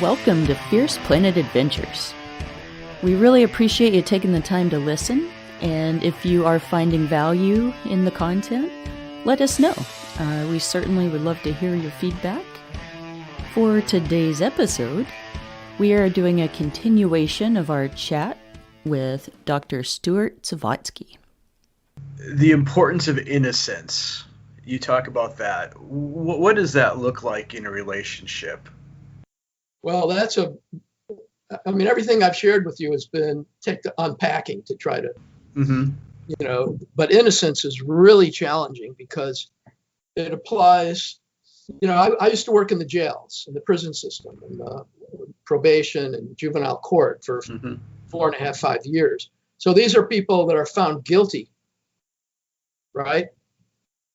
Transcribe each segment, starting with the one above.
welcome to Fierce Planet Adventures. We really appreciate you taking the time to listen, and if you are finding value in the content, let us know. We certainly would love to hear your feedback. For today's episode, we are doing a continuation of our chat with Dr. Stuart Sovatsky. The importance of innocence. You talk about that. What does that look like in a relationship? Well, everything I've shared with you has been unpacking to try to, but innocence is really challenging because it applies, I used to work in the jails, in the prison system, and probation and juvenile court for 4.5, 5 years. So these are people that are found guilty, right?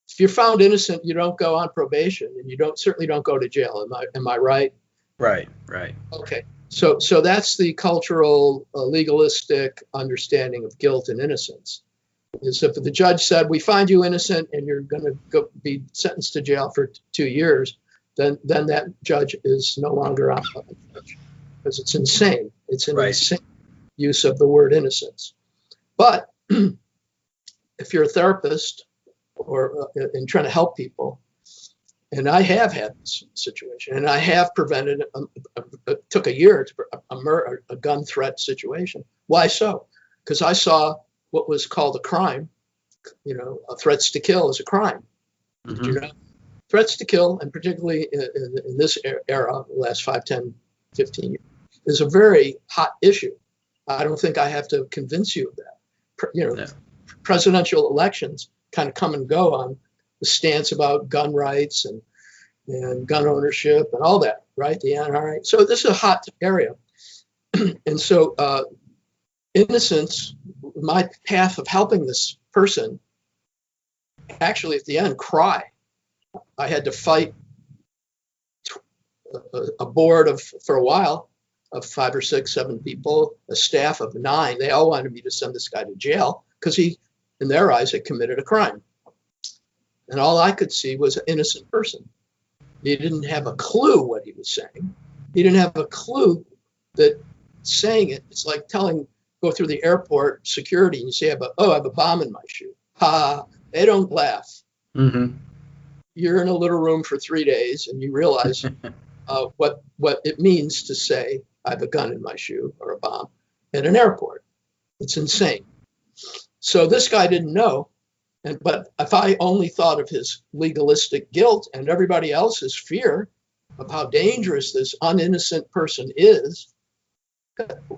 If you're found innocent, you don't go on probation, and you certainly don't go to jail. Am I right? Right. Okay. So that's the cultural, legalistic understanding of guilt and innocence. Is if the judge said, we find you innocent and you're going to be sentenced to jail for 2 years, then that judge is no longer on the judge, because it's insane. It's an insane use of the word innocence. But if you're a therapist or and trying to help people, and I have had this situation, and I have prevented, it took a year to a gun threat situation. Why so? Because I saw what was called a crime. Threats to kill is a crime. Did you know? Threats to kill, and particularly in this era, the last 5, 10, 15 years, is a very hot issue. I don't think I have to convince you of that. Presidential elections kind of come and go on the stance about gun rights and gun ownership and all that, right? The NRA. So this is a hot area. And so innocence, my path of helping this person, actually at the end, cry. I had to fight a board for a while of 5 or 6, 7 people, a staff of 9. They all wanted me to send this guy to jail because he, in their eyes, had committed a crime. And all I could see was an innocent person. He didn't have a clue what he was saying. He didn't have a clue that saying it's like go through the airport security and you say, I have a bomb in my shoe. Ha, they don't laugh. Mm-hmm. You're in a little room for 3 days and you realize what it means to say, I have a gun in my shoe or a bomb at an airport. It's insane. So this guy didn't know. But if I only thought of his legalistic guilt and everybody else's fear of how dangerous this uninnocent person is,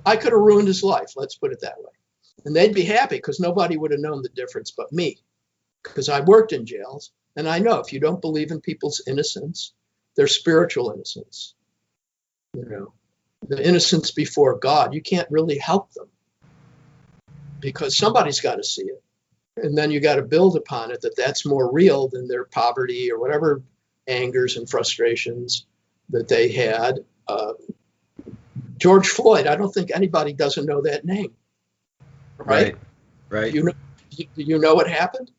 I could have ruined his life, let's put it that way. And they'd be happy because nobody would have known the difference but me, because I worked in jails. And I know if you don't believe in people's innocence, their spiritual innocence, the innocence before God, you can't really help them because somebody's got to see it. And then you got to build upon it that's more real than their poverty or whatever angers and frustrations that they had. George Floyd, I don't think anybody doesn't know that name. Right. You know what happened?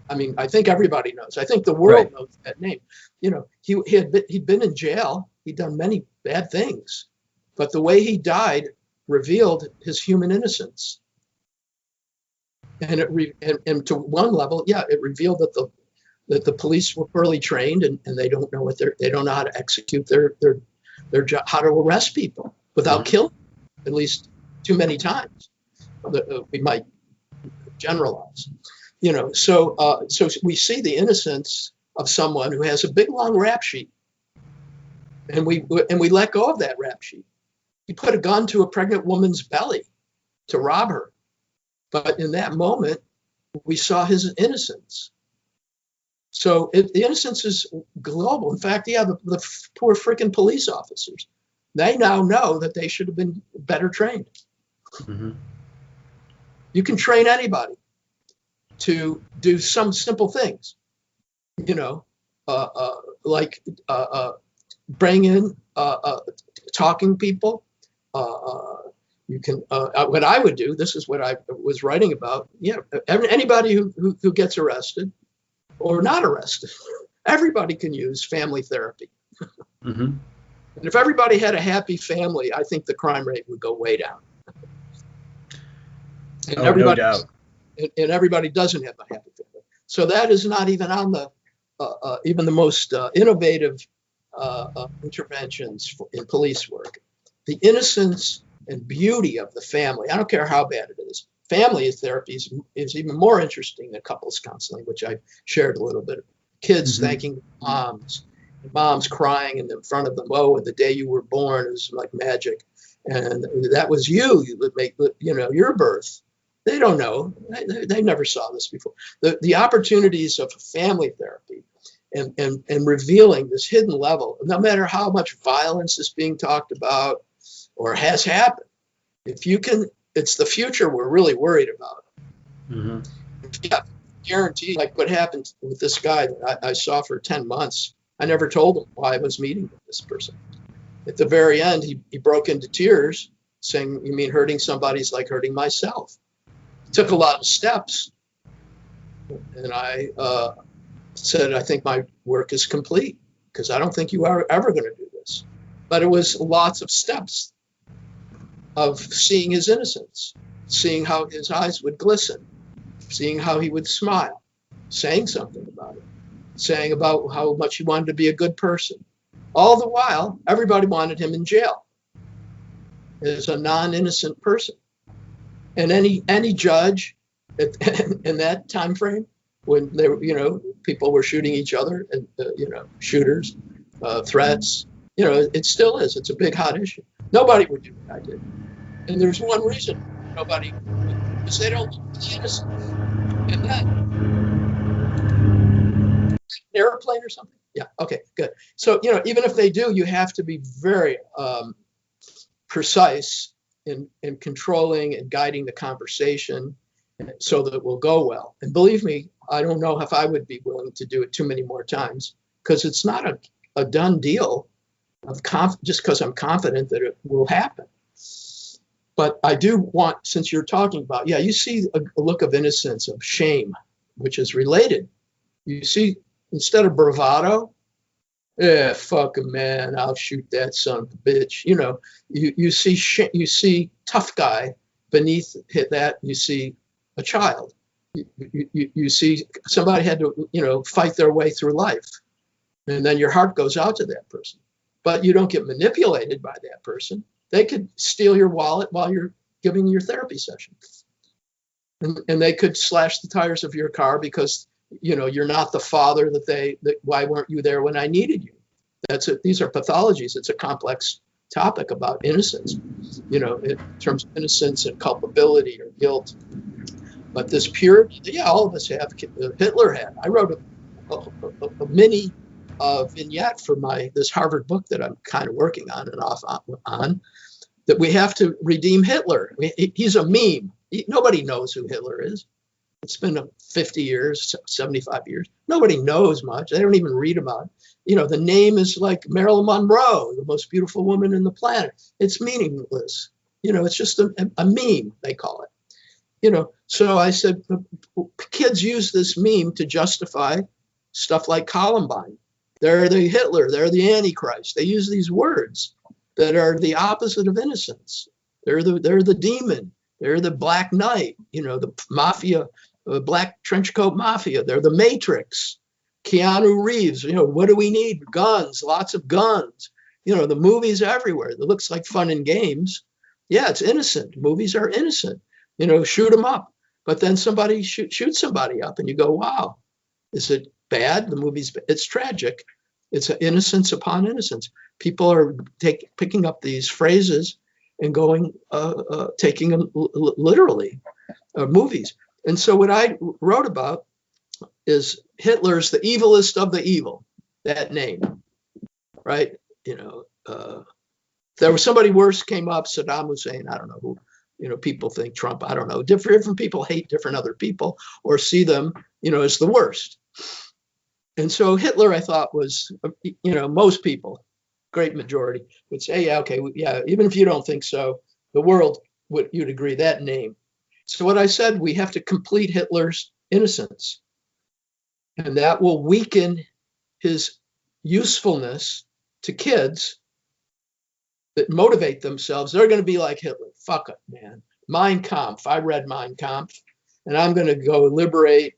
I mean, I think everybody knows. I think the world knows that name. He'd been in jail. He'd done many bad things. But the way he died revealed his human innocence. And and to one level, it revealed that the police were poorly trained and they don't know they don't know how to execute their job, how to arrest people without killing, at least too many times. We might generalize, So we see the innocence of someone who has a big long rap sheet, and we let go of that rap sheet. He put a gun to a pregnant woman's belly to rob her. But in that moment, we saw his innocence. So the innocence is global. In fact, the poor freaking police officers, they now know that they should have been better trained. Mm-hmm. You can train anybody to do some simple things, like bring in talking people. You can, what I would do, this is what I was writing about. Anybody who gets arrested or not arrested, everybody can use family therapy. Mm-hmm. And if everybody had a happy family, I think the crime rate would go way down. And no doubt. And everybody doesn't have a happy family. So that is not even on the even the most innovative interventions in police work. The innocence and beauty of the family. I don't care how bad it is. Family therapy is even more interesting than couples counseling, which I shared a little bit. Kids thanking moms, moms crying in front of them. Oh, the day you were born is like magic, and that was you that make your birth. They don't know. They never saw this before. The opportunities of family therapy and revealing this hidden level, no matter how much violence is being talked about or has happened, if you can, it's the future we're really worried about. Yeah, guarantee, like what happened with this guy that I saw for 10 months. I never told him why I was meeting with this person. At the very end, he broke into tears saying, "You mean hurting somebody's like hurting myself?" It took a lot of steps. And I said, "I think my work is complete because I don't think you are ever going to do this." But it was lots of steps of seeing his innocence, seeing how his eyes would glisten, seeing how he would smile, saying something about it, saying about how much he wanted to be a good person. All the while, everybody wanted him in jail as a non-innocent person. And any judge in that time frame, when they were, people were shooting each other, and shooters, threats, it still is. It's a big hot issue. Nobody would do what I did, and there's one reason nobody, because they don't look at the innocence. And that airplane or something. Yeah. Okay. Good. So even if they do, you have to be very precise in controlling and guiding the conversation so that it will go well. And believe me, I don't know if I would be willing to do it too many more times, because it's not a done deal of just because I'm confident that it will happen. But I do want, since you're talking about, you see a look of innocence, of shame, which is related. You see, instead of bravado, fuck him, man, I'll shoot that son of a bitch. You see tough guy. Beneath that, you see a child. You see somebody had to, fight their way through life. And then your heart goes out to that person. But you don't get manipulated by that person. They could steal your wallet while you're giving your therapy session. And they could slash the tires of your car because you're not the father why weren't you there when I needed you? These are pathologies. It's a complex topic about innocence, in terms of innocence and culpability or guilt. But this purity, all of us have. Hitler had. I wrote a mini vignette for this Harvard book that I'm kind of working on and off on, that we have to redeem Hitler. He's a meme. Nobody knows who Hitler is. It's been 50 years, 75 years. Nobody knows much. They don't even read about it. The name is like Marilyn Monroe, the most beautiful woman in the planet. It's meaningless. It's just a meme, they call it. So I said, kids use this meme to justify stuff like Columbine. They're the Hitler, they're the Antichrist. They use these words that are the opposite of innocence. They're the demon. They're the Black Knight, the mafia, black trench coat mafia. They're the Matrix. Keanu Reeves, what do we need? Guns, lots of guns. The movies everywhere. It looks like fun and games. Yeah, it's innocent. Movies are innocent. Shoot them up. But then somebody shoots somebody up and you go, wow, is it bad? The movie's, it's tragic. It's innocence upon innocence. People are picking up these phrases and going, taking them literally, movies. And so what I wrote about is Hitler's the evilest of the evil, that name, right? There was somebody worse came up, Saddam Hussein, I don't know who, people think Trump, I don't know. Different people hate different other people or see them, as the worst. And so Hitler, I thought, was, most people, great majority, would say, yeah, okay, yeah, even if you don't think so, the world you'd agree that name. So what I said, we have to complete Hitler's innocence. And that will weaken his usefulness to kids that motivate themselves, they're going to be like Hitler. Fuck it, man. Mein Kampf. I read Mein Kampf, and I'm going to go liberate,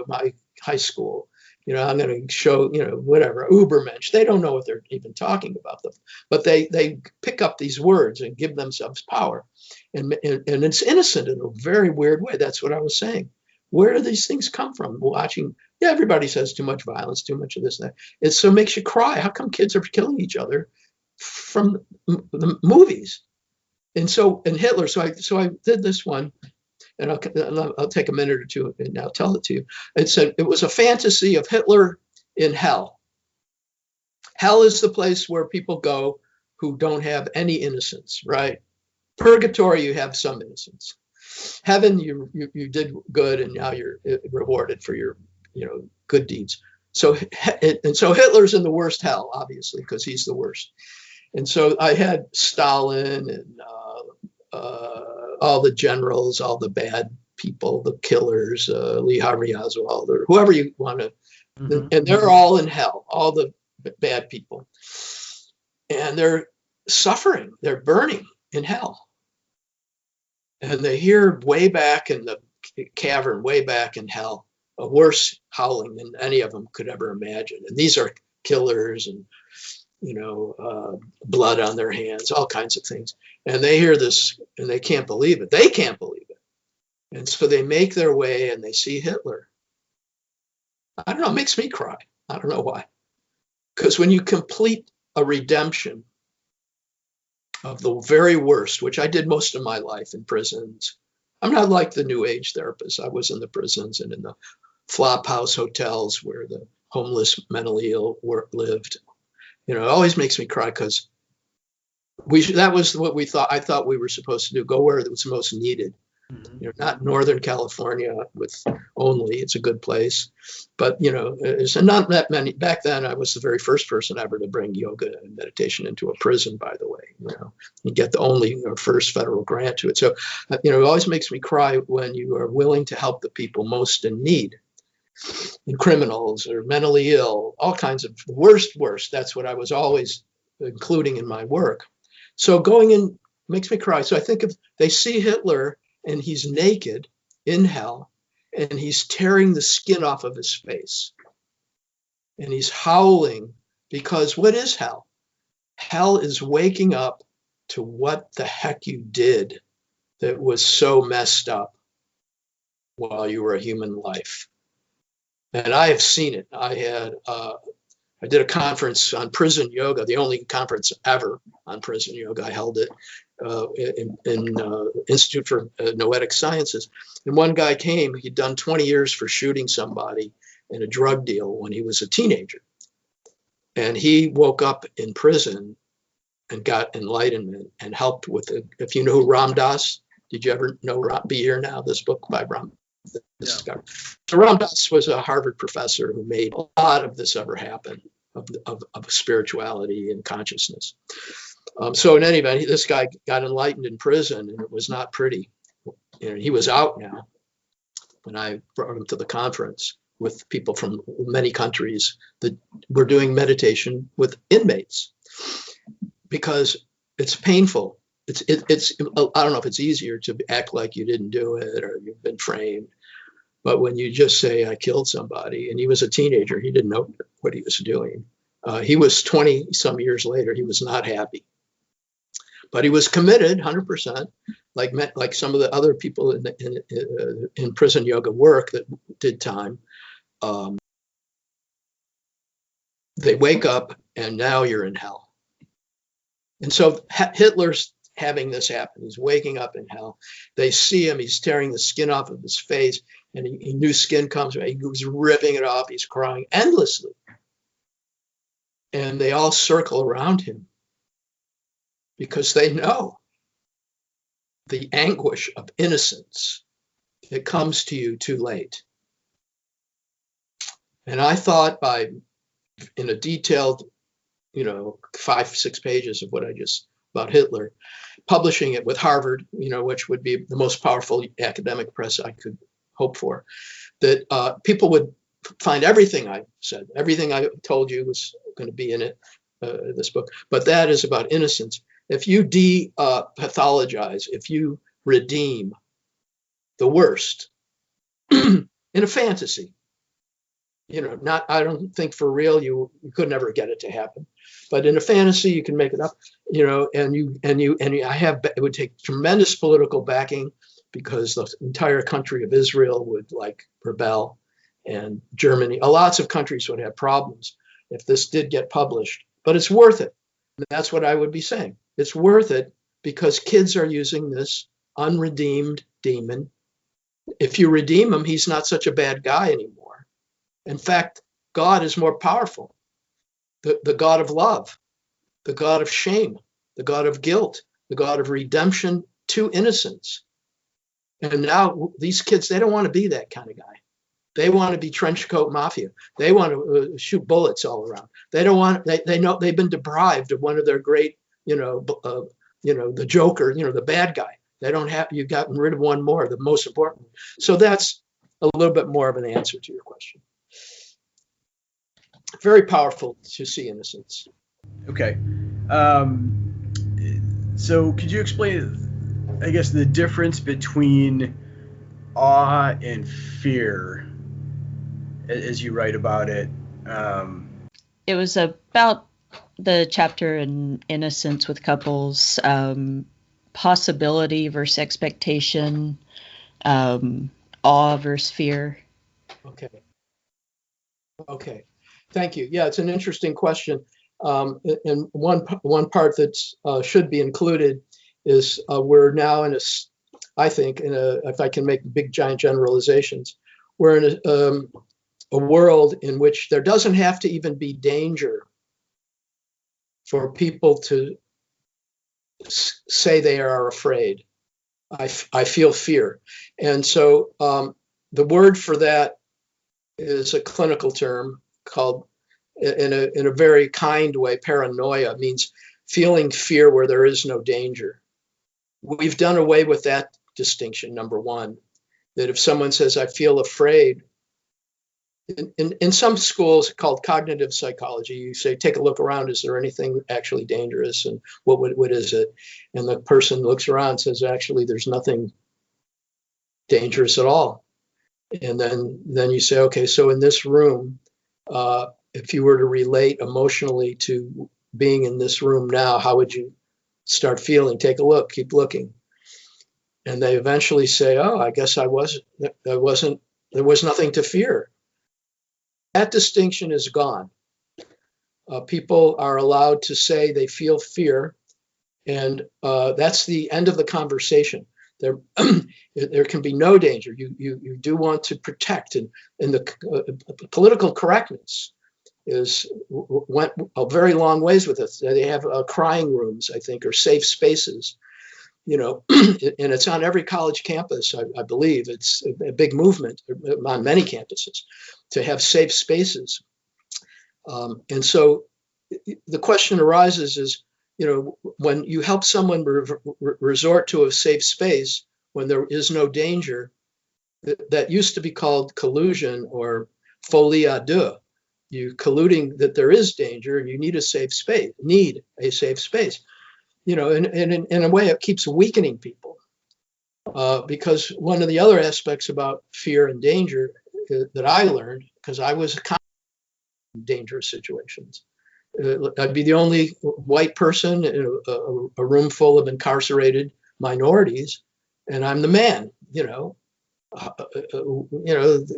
my high school. I'm going to show, whatever, Ubermensch. They don't know what they're even talking about, them, but they pick up these words and give themselves power. And it's innocent in a very weird way. That's what I was saying. Where do these things come from? Watching, everybody says too much violence, too much of this and that. It so makes you cry. How come kids are killing each other from the movies? And Hitler. So I did this one, and I'll take a minute or two and I'll tell it to you. It was a fantasy of Hitler in hell. Hell is the place where people go who don't have any innocence, right? Purgatory, you have some innocence. Heaven, you did good, and now you're rewarded for your good deeds. So Hitler's in the worst hell, obviously, because he's the worst. And so I had Stalin and all the generals, all the bad people, the killers, Lee Harvey Oswald, or whoever you want to, and they're all in hell, all the bad people. And they're suffering, they're burning in hell. And they hear way back in the cavern, way back in hell, a worse howling than any of them could ever imagine. And these are killers and, blood on their hands, all kinds of things. And they hear this and they can't believe it. They can't believe it. And so they make their way and they see Hitler. I don't know, it makes me cry. I don't know why. Because when you complete a redemption of the very worst, which I did most of my life in prisons. I'm not like the New Age therapists. I was in the prisons and in the flop house hotels where the homeless, mentally ill lived. It always makes me cry because that was what I thought we were supposed to do. Go where it was most needed. Not Northern California it's a good place, but there's not that many. Back then, I was the very first person ever to bring yoga and meditation into a prison, by the way. You get the only first federal grant to it. So, it always makes me cry when you are willing to help the people most in need, and criminals or mentally ill, all kinds of worst. That's what I was always including in my work. So going in makes me cry. So I think if they see Hitler and he's naked in hell, and he's tearing the skin off of his face. And he's howling because what is hell? Hell is waking up to what the heck you did that was so messed up while you were a human life. And I have seen it. I did a conference on prison yoga, the only conference ever on prison yoga. I held it in Institute for Noetic Sciences. And one guy came, he'd done 20 years for shooting somebody in a drug deal when he was a teenager. And he woke up in prison and got enlightenment and helped with it. If you know who Ram Dass, did you ever know Be Here Now, this book by Ram? So Ram Dass was a Harvard professor who made a lot of this ever happen, of spirituality and consciousness. So in any event, this guy got enlightened in prison, and it was not pretty. He was out now when I brought him to the conference with people from many countries that were doing meditation with inmates, because it's painful. It's I don't know if it's easier to act like you didn't do it or you've been framed, but when you just say I killed somebody, and he was a teenager, he didn't know what he was doing. He was 20 some years later. He was not happy, but he was committed 100%. Like some of the other people in prison yoga work that did time. They wake up and now you're in hell. And so Hitler's having this happen. He's waking up in hell. They see him. He's tearing the skin off of his face, and new skin comes. He was ripping it off. He's crying endlessly. And they all circle around him because they know the anguish of innocence that comes to you too late. And I thought in a detailed, 5-6 pages of what I just about Hitler, publishing it with Harvard, which would be the most powerful academic press I could hope for, that people would find everything I said, everything I told you was going to be in it, this book. But that is about innocence. if you pathologize, if you redeem the worst in a fantasy, not, I don't think for real, you could never get it to happen, but in a fantasy, you can make it up, it would take tremendous political backing, because the entire country of Israel would rebel, and Germany, lots of countries would have problems if this did get published, but it's worth it. And that's what I would be saying. It's worth it because kids are using this unredeemed demon. If you redeem him, he's not such a bad guy anymore. In fact, God is more powerful. The God of love, the God of shame, the God of guilt, the God of redemption to innocence. And now these kids, they don't want to be that kind of guy. They want to be trench coat mafia. They want to shoot bullets all around. They don't want. They know they've been deprived of one of their great, the Joker, the bad guy. They don't have. You've gotten rid of one more, the most important. So that's a little bit more of an answer to your question. Very powerful to see innocence. Okay. So could you explain, I guess, the difference between awe and fear as you write about it? It was about the chapter in Innocence with couples, possibility versus expectation, awe versus fear. Okay. Thank you. Yeah, it's an interesting question. And one part that should be included is we're now I think, if I can make big giant generalizations, we're in a world in which there doesn't have to even be danger for people to say they are afraid. I feel fear. And so the word for that is a clinical term called, in a very kind way, paranoia. Means feeling fear where there is no danger. We've done away with that distinction, number one, that if someone says, I feel afraid, in some schools called cognitive psychology, you say, take a look around. Is there anything actually dangerous? And what is it? And the person looks around and says, actually, there's nothing dangerous at all. And then you say, okay, so in this room, if you were to relate emotionally to being in this room now, how would you start feeling? Take a look, keep looking. And they eventually say, oh, I guess there was nothing to fear. That distinction is gone. People are allowed to say they feel fear, and that's the end of the conversation. There can be no danger. You do want to protect, and the political correctness went a very long ways with it. They have crying rooms, I think, or safe spaces. And it's on every college campus, I believe. It's a big movement on many campuses to have safe spaces. And so the question arises is, when you help someone resort to a safe space when there is no danger, that used to be called collusion or folie à deux. You colluding that there is danger and you need a safe space, in a way it keeps weakening people. Because one of the other aspects about fear and danger that I learned, because I was in dangerous situations. I'd be the only white person in a room full of incarcerated minorities, and I'm the man.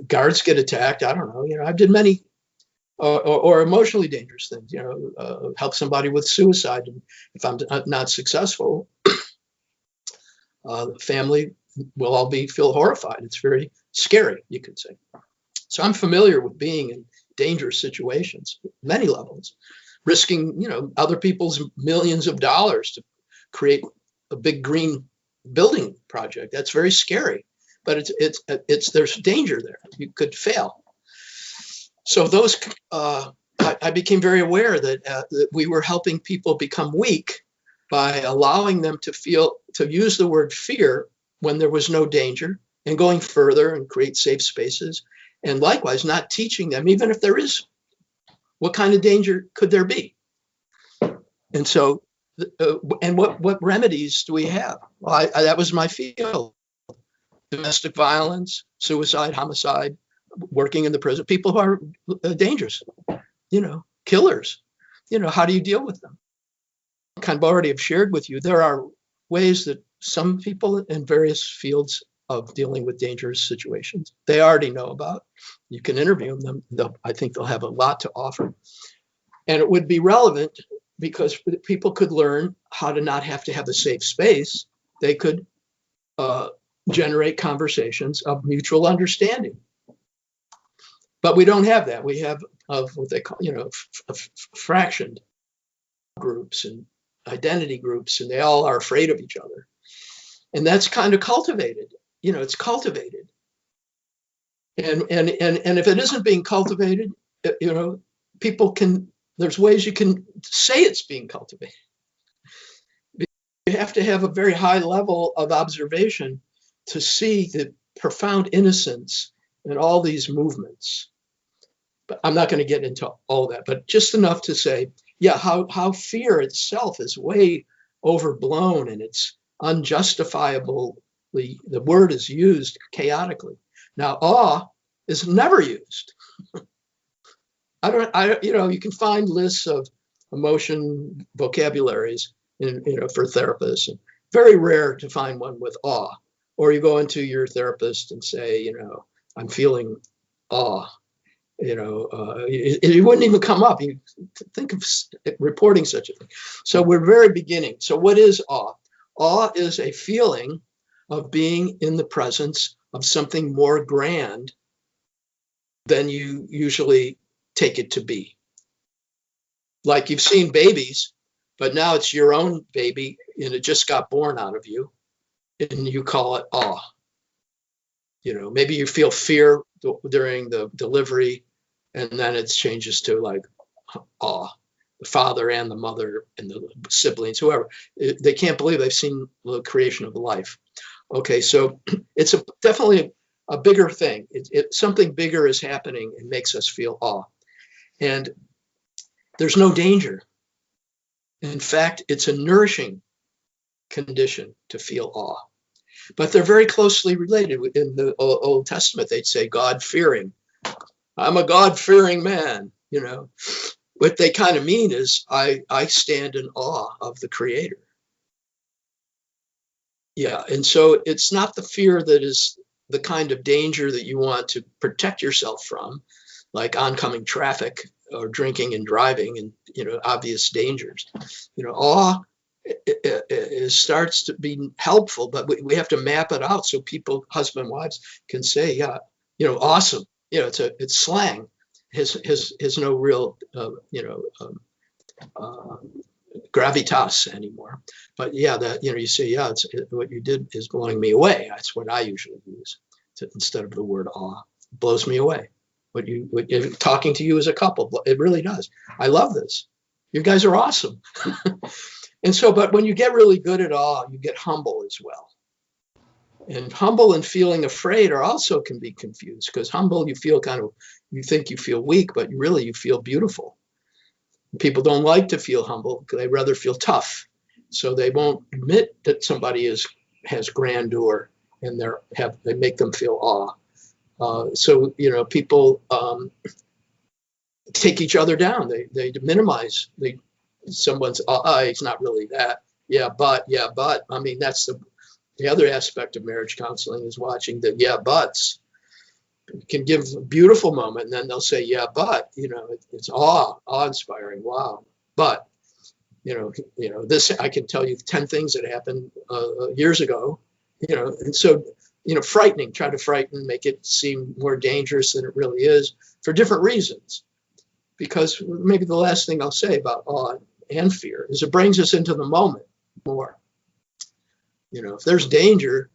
Guards get attacked. I don't know. I did many or emotionally dangerous things. Help somebody with suicide, and if I'm not successful, the family will all feel horrified. It's very scary, you could say. So I'm familiar with being in dangerous situations, many levels, risking, other people's millions of dollars to create a big green building project. That's very scary, but there's danger there. You could fail. So I became very aware that we were helping people become weak by allowing them to use the word fear when there was no danger, and going further and create safe spaces. And likewise, not teaching them, even if there is, what kind of danger could there be? And so And what remedies do we have? Well, that was my field: domestic violence, suicide, homicide, working in the prison, people who are dangerous, killers. How do you deal with them? Kind of already have shared with you, there are ways that some people in various fields of dealing with dangerous situations, they already know about. You can interview them. I think they'll have a lot to offer. And it would be relevant because people could learn how to not have to have a safe space. They could generate conversations of mutual understanding. But we don't have that. We have what they call, fractioned groups and identity groups, and they all are afraid of each other. And that's kind of cultivated. It's cultivated. And if it isn't being cultivated, there's ways you can say it's being cultivated. You have to have a very high level of observation to see the profound innocence in all these movements. But I'm not going to get into all that, but just enough to say, how fear itself is way overblown, and it's unjustifiably, the word is used chaotically. Now, awe is never used. You can find lists of emotion vocabularies for therapists, and very rare to find one with awe. Or you go into your therapist and say, I'm feeling awe. It wouldn't even come up. You think of reporting such a thing. So we're very beginning. So what is awe? Awe is a feeling of being in the presence of something more grand than you usually take it to be. Like you've seen babies, but now it's your own baby and it just got born out of you, and you call it awe. Maybe you feel fear during the delivery, and then it changes to like awe. The father and the mother and the siblings, whoever, they can't believe they've seen the creation of life. Okay, so it's definitely a bigger thing. Something bigger is happening and makes us feel awe. And there's no danger. In fact, it's a nourishing condition to feel awe. But they're very closely related. In the Old Testament, they'd say God-fearing. I'm a God-fearing man, What they kind of mean is I stand in awe of the Creator. Yeah, and so it's not the fear that is the kind of danger that you want to protect yourself from, like oncoming traffic or drinking and driving and, obvious dangers. Awe it starts to be helpful, but we have to map it out so people, husband and wives, can say, awesome. It's slang. Has no real, gravitas anymore. But you say, what you did is blowing me away. That's what I usually use instead of the word awe. It blows me away. Talking to you as a couple, it really does. I love this. You guys are awesome. And so, but when you get really good at awe, you get humble as well. And humble and feeling afraid also can be confused, because humble, you think you feel weak, but you feel beautiful. People don't like to feel humble. They rather feel tough. So they won't admit that somebody has grandeur, and they make them feel awe. So people take each other down. They minimize someone's it's not really that. Yeah, but. I mean, that's the other aspect of marriage counseling, is watching the buts. It can give a beautiful moment, and then they'll say, but, it's awe-inspiring. Wow. But, this, I can tell you 10 things that happened years ago, and so, frightening, try to frighten, make it seem more dangerous than it really is for different reasons. Because maybe the last thing I'll say about awe and fear is it brings us into the moment more. If there's danger,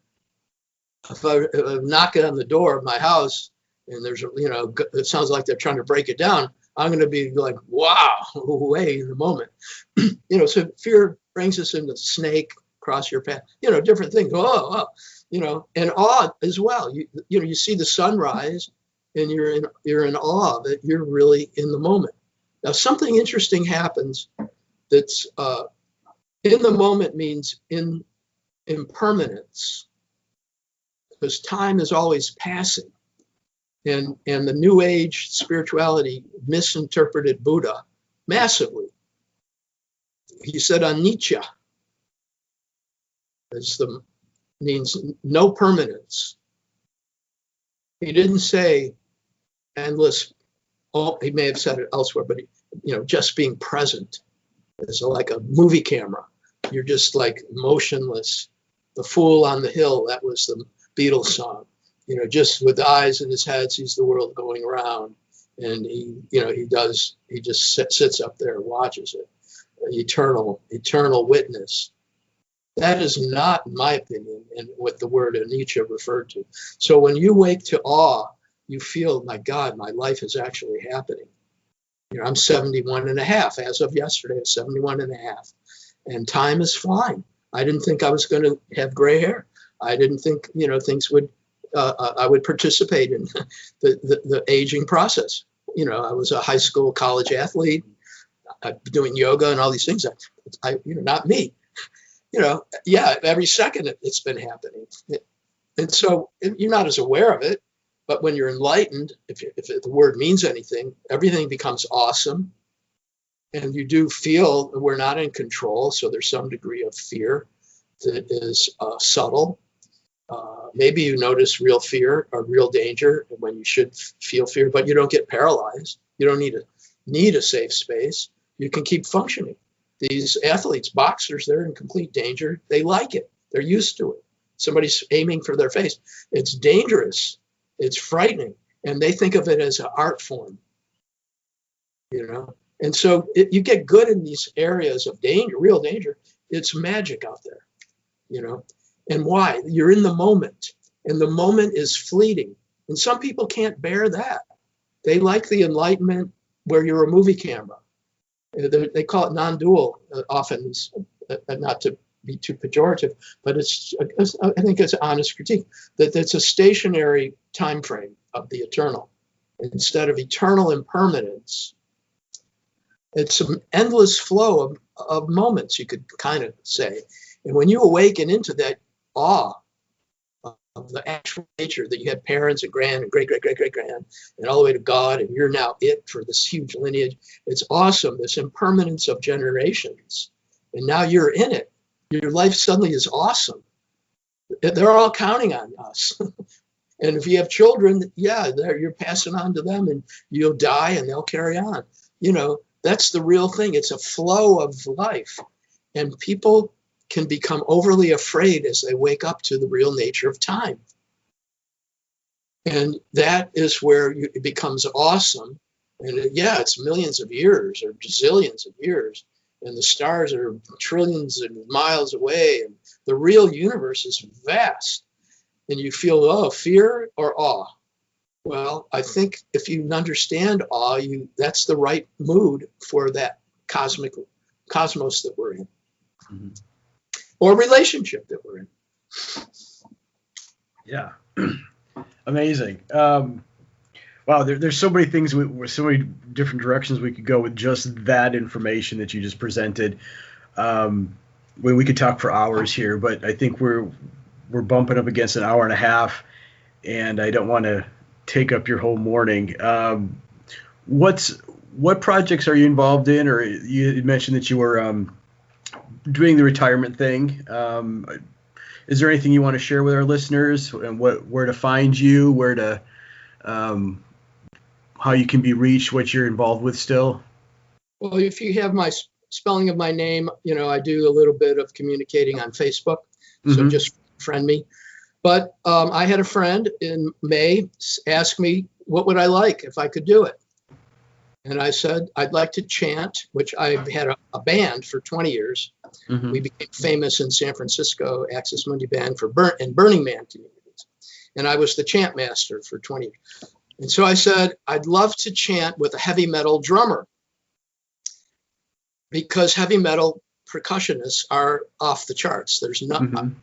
if I'm knocking on the door of my house and there's it sounds like they're trying to break it down, I'm going to be like, wow, way in the moment. So fear brings us into snake, cross your path, different things. And awe as well. You see the sunrise and you're in awe that you're really in the moment. Now, something interesting happens that's In the moment means in impermanence, because time is always passing. And the New Age spirituality misinterpreted Buddha massively. He said anicca means no permanence. He didn't say endless. Oh, he may have said it elsewhere, but just being present is like a movie camera. You're just like motionless. The Fool on the Hill, that was the Beatles song. Just with eyes in his head, sees the world going around, and he just sits up there and watches it. Eternal witness. That is not, in my opinion, and what the word anicca referred to. So when you wake to awe, you feel, my God, my life is actually happening. I'm 71 and a half. As of yesterday, I was 71 and a half. And time is flying. I didn't think I was going to have gray hair. I didn't think, things would, I would participate in the aging process. I was a high school, college athlete, doing yoga and all these things. Not me. Every second it's been happening. And so you're not as aware of it, but when you're enlightened, if the word means anything, everything becomes awesome. And you do feel we're not in control. So there's some degree of fear that is subtle. Maybe you notice real fear or real danger when you should feel fear, but you don't get paralyzed. You don't need a safe space. You can keep functioning. These athletes, boxers, they're in complete danger. They like it. They're used to it. Somebody's aiming for their face. It's dangerous. It's frightening. And they think of it as an art form, And so you get good in these areas of danger, real danger. It's magic out there, And why? You're in the moment. And the moment is fleeting. And some people can't bear that. They like the enlightenment where you're a movie camera. They call it non-dual often, not to be too pejorative, but I think it's an honest critique, that it's a stationary time frame of the eternal. Instead of eternal impermanence, it's an endless flow of moments, you could kind of say. And when you awaken into that awe of the actual nature that you had parents and grand and great and all the way to God, and you're now it for this huge lineage. It's awesome, this impermanence of generations. And now you're in it. Your life suddenly is awesome. They're all counting on us. And if you have children, you're passing on to them, and you'll die and they'll carry on. That's the real thing. It's a flow of life. And people can become overly afraid as they wake up to the real nature of time. And that is where it becomes awesome. And it's millions of years or zillions of years. And the stars are trillions of miles away. And the real universe is vast. And you feel, fear or awe? Well, I think if you understand awe, that's the right mood for that cosmos that we're in. Mm-hmm. Or relationship that we're in. Yeah. Amazing. Wow, there's so many things, so many different directions we could go with just that information that you just presented. We could talk for hours here, but I think we're bumping up against an hour and a half, and I don't want to take up your whole morning. What projects are you involved in? Or you mentioned that you were doing the retirement thing. Is there anything you want to share with our listeners, and where to find you, how you can be reached, what you're involved with still? Well, if you have my spelling of my name, I do a little bit of communicating on Facebook. Mm-hmm. So just friend me. But I had a friend in May ask me, what would I like if I could do it? And I said, I'd like to chant, which I've had a band for 20 years. Mm-hmm. We became famous in San Francisco, Access Mundi Band and Burning Man communities. And I was the chant master for 20 years. And so I said, I'd love to chant with a heavy metal drummer, because heavy metal percussionists are off the charts. There's nothing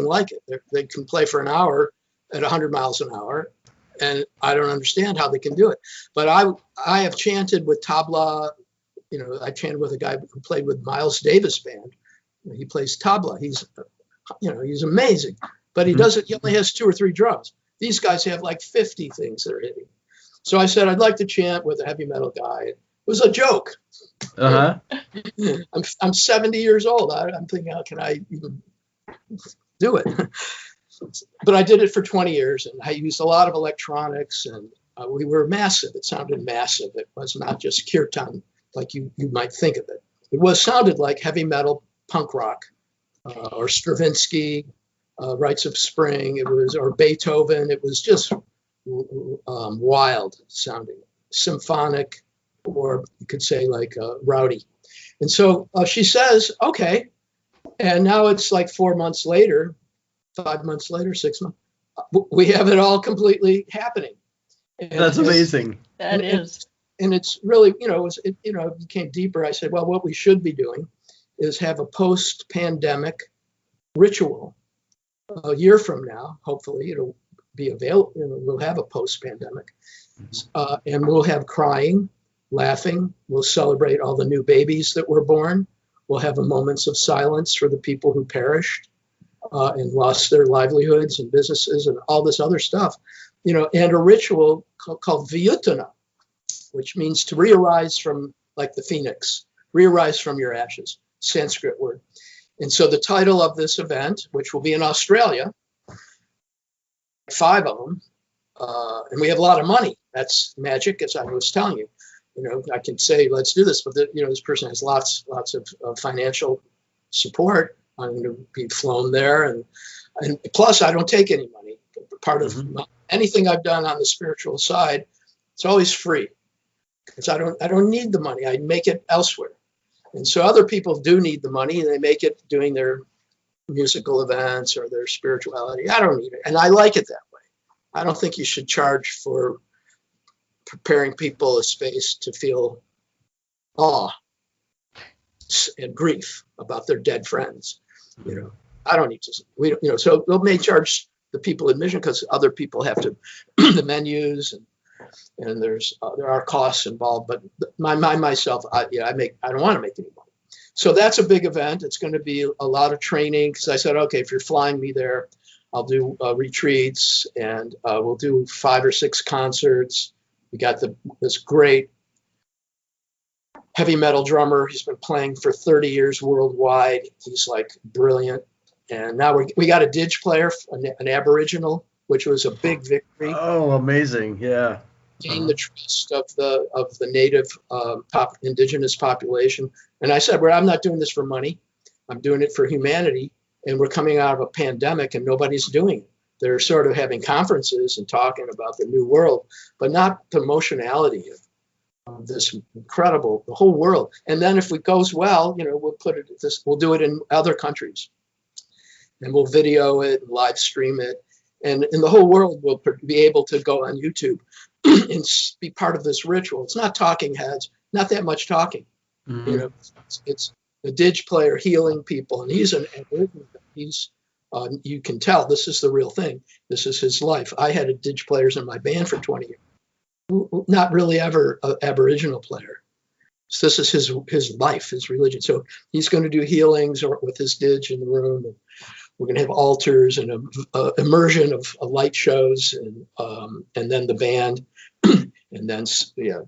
like it. They can play for an hour at 100 miles an hour. And I don't understand how they can do it. But I have chanted with tabla, I chanted with a guy who played with Miles Davis band. He plays tabla. He's amazing, but he only has 2 or 3 drums. These guys have like 50 things they're hitting. So I said, I'd like to chant with a heavy metal guy. It was a joke. Uh-huh. I'm 70 years old. I'm thinking, how can I even do it? But I did it for 20 years, and I used a lot of electronics, and we were massive. It sounded massive. It was not just kirtan like you might think of it. It sounded like heavy metal, punk rock, or Stravinsky, Rites of Spring. Or Beethoven. It was just wild sounding, symphonic, or you could say like rowdy. And so she says, okay. And now it's like 4 months later, 5 months later, 6 months, we have it all completely happening. And that's amazing. That is. And it's really, it became deeper. I said, well, what we should be doing is have a post-pandemic ritual. A year from now, hopefully it'll be available. We'll have a post-pandemic, and we'll have crying, laughing. We'll celebrate all the new babies that were born. We'll have moments of silence for the people who perished and lost their livelihoods and businesses and all this other stuff, and a ritual called Vyutana, which means to re-arise from, like the phoenix, re-arise from your ashes, Sanskrit word. And so the title of this event, which will be in Australia, 5 of them, and we have a lot of money. That's magic, as I was telling you. I can say, let's do this, but this person has lots of financial support. I'm going to be flown there, and plus I don't take any money. Part of anything I've done on the spiritual side, it's always free, because I don't need the money. I make it elsewhere. And so other people do need the money, and they make it doing their musical events or their spirituality. I don't need it, and I like it that way. I don't think you should charge for preparing people a space to feel awe and grief about their dead friends. I don't need to. So they may charge the people admission because other people have to the menus and there are costs involved. But myself, I don't want to make any money. So that's a big event. It's going to be a lot of training, because I said, okay, if you're flying me there, I'll do retreats, and we'll do 5 or 6 concerts. We got this great heavy metal drummer. He's been playing for 30 years worldwide. He's like brilliant. And now we got a didge player, an Aboriginal, which was a big victory. Oh, amazing! Yeah. Gain the trust of the native indigenous population. And I said, well, I'm not doing this for money. I'm doing it for humanity. And we're coming out of a pandemic, and nobody's doing it. They're sort of having conferences and talking about the new world, but not the emotionality of this incredible, the whole world. And then if it goes well, we'll do it in other countries, and we'll video it and live stream it. And in the whole world, we'll be able to go on YouTube and be part of this ritual. It's not talking heads, not that much talking. Mm-hmm. It's a didge player healing people, and he's you can tell this is the real thing. This is his life. I had a didge players in my band for 20 years, not really ever an Aboriginal player. So this is his life, his religion. So he's going to do healings with his didge in the room. And we're going to have altars and immersion of light shows, and then the band, and then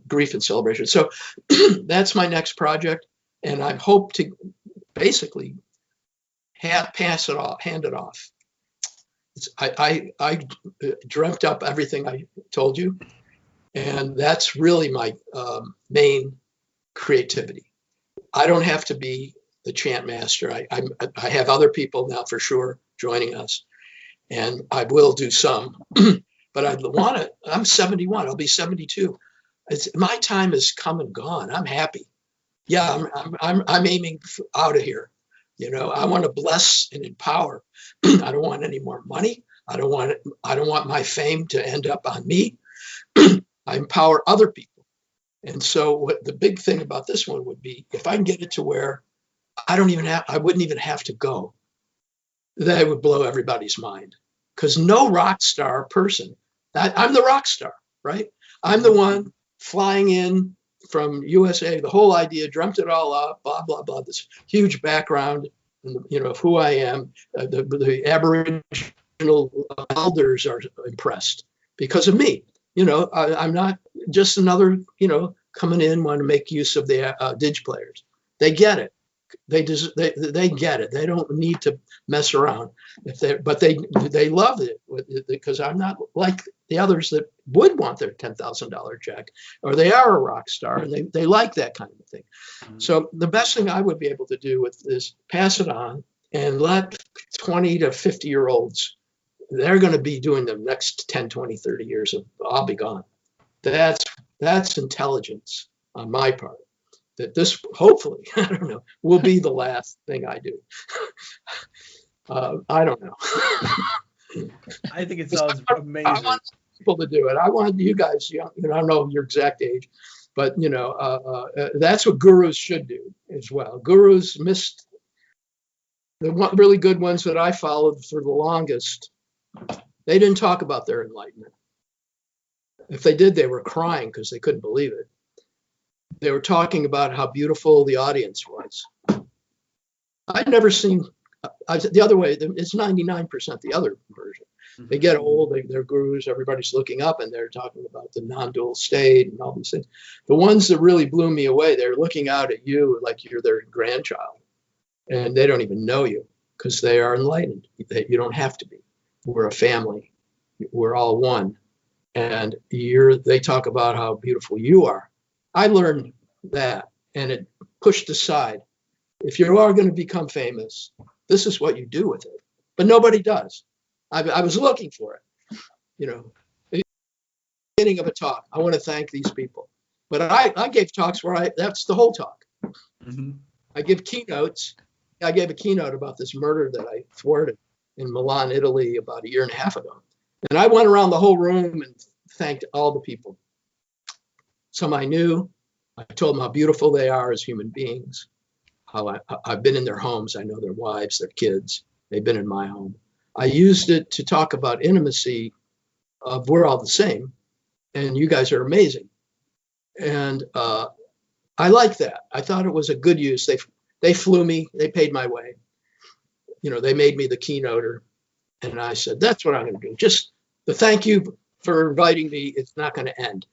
grief and celebration. So that's my next project, and I hope to basically hand it off. I dreamt up everything I told you, and that's really my main creativity. I don't have to be the chant master. I have other people now for sure joining us, and I will do some. But I'm 71. I'll be 72. My time has come and gone. I'm happy. Yeah, I'm aiming out of here. I want to bless and empower. I don't want any more money. I don't want my fame to end up on me. I empower other people. And so what the big thing about this one would be, if I can get it to where I wouldn't even have to go, that would blow everybody's mind. Because no rock star person, I'm the rock star, right? I'm the one flying in from USA, the whole idea, dreamt it all up, blah, blah, blah, this huge background, of who I am. The Aboriginal elders are impressed because of me. I'm not just another, coming in, want to make use of the dig players. They get it. They get it. They don't need to mess around. But they love it because I'm not like the others that would want their $10,000 check, or they are a rock star and they like that kind of thing. Mm-hmm. So the best thing I would be able to do with is pass it on and let 20 to 50-year-olds, they're going to be doing the next 10, 20, 30 years of I'll be gone. That's intelligence on my part. That this, hopefully, I don't know, will be the last thing I do. I don't know. I think it sounds amazing. I want people to do it. I want you guys, I don't know your exact age, but, that's what gurus should do as well. Gurus missed the really good ones that I followed for the longest. They didn't talk about their enlightenment. If they did, they were crying because they couldn't believe it. They were talking about how beautiful the audience was. I'd never seen the other way. It's 99% the other version. Mm-hmm. They get old, they're gurus, everybody's looking up, and they're talking about the non-dual state and all these things. The ones that really blew me away, they're looking out at you like you're their grandchild, and they don't even know you because they are enlightened. You don't have to be. We're a family. We're all one. And they talk about how beautiful you are. I learned that, and it pushed aside. If you are going to become famous, this is what you do with it. But nobody does. I was looking for it. At the beginning of a talk, I want to thank these people. But I gave talks where that's the whole talk. Mm-hmm. I give keynotes. I gave a keynote about this murder that I thwarted in Milan, Italy, about a year and a half ago. And I went around the whole room and thanked all the people. Some I knew. I told them how beautiful they are as human beings, how I've been in their homes. I know their wives, their kids. They've been in my home. I used it to talk about intimacy of we're all the same, and you guys are amazing. And I like that. I thought it was a good use. They flew me. They paid my way. They made me the keynoter. And I said, that's what I'm going to do. Just the thank you for inviting me. It's not going to end.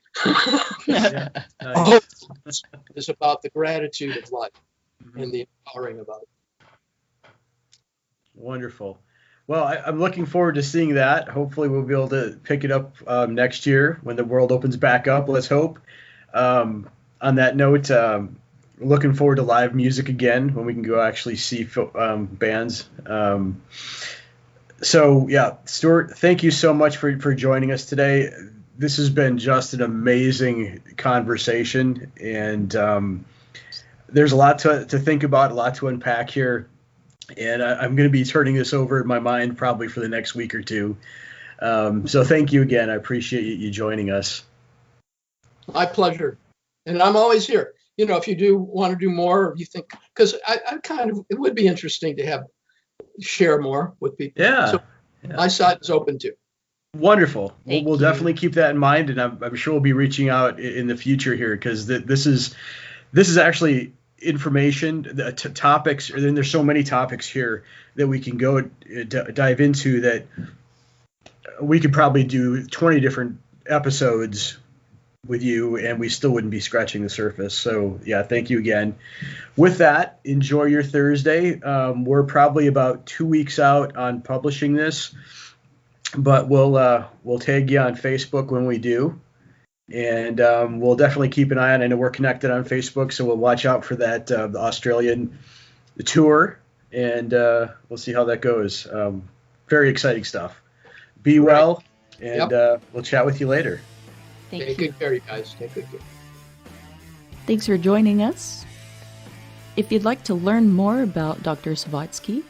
Yeah, nice. It's about the gratitude of life and the empowering of others. Wonderful. Well, I'm looking forward to seeing that. Hopefully we'll be able to pick it up next year when the world opens back up. Let's hope. On that note, looking forward to live music again when we can go actually see bands. So yeah, Stuart, thank you so much for joining us today. This has been just an amazing conversation, and there's a lot to think about, a lot to unpack here, and I'm going to be turning this over in my mind probably for the next week or two. So thank you again. I appreciate you joining us. My pleasure, and I'm always here. If you do want to do more, or you think, because it would be interesting to share more with people. Yeah. So my side is open too. Wonderful. We'll definitely keep that in mind, and I'm sure we'll be reaching out in the future here, because this is actually information, topics, and then there's so many topics here that we can go dive into that we could probably do 20 different episodes with you, and we still wouldn't be scratching the surface. So yeah, thank you again. With that, enjoy your Thursday. We're probably about 2 weeks out on publishing this, but we'll tag you on Facebook when we do, and we'll definitely keep an eye on. I know we're connected on Facebook, so we'll watch out for that the Australian tour, and we'll see how that goes. Very exciting stuff. Be well, and we'll chat with you later. Take good care, you guys. Take good care. Thanks for joining us. If you'd like to learn more about Dr. Sovatsky,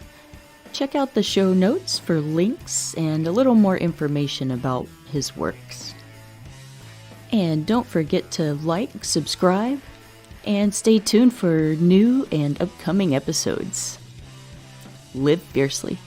check out the show notes for links and a little more information about his works. And don't forget to like, subscribe, and stay tuned for new and upcoming episodes. Live fiercely.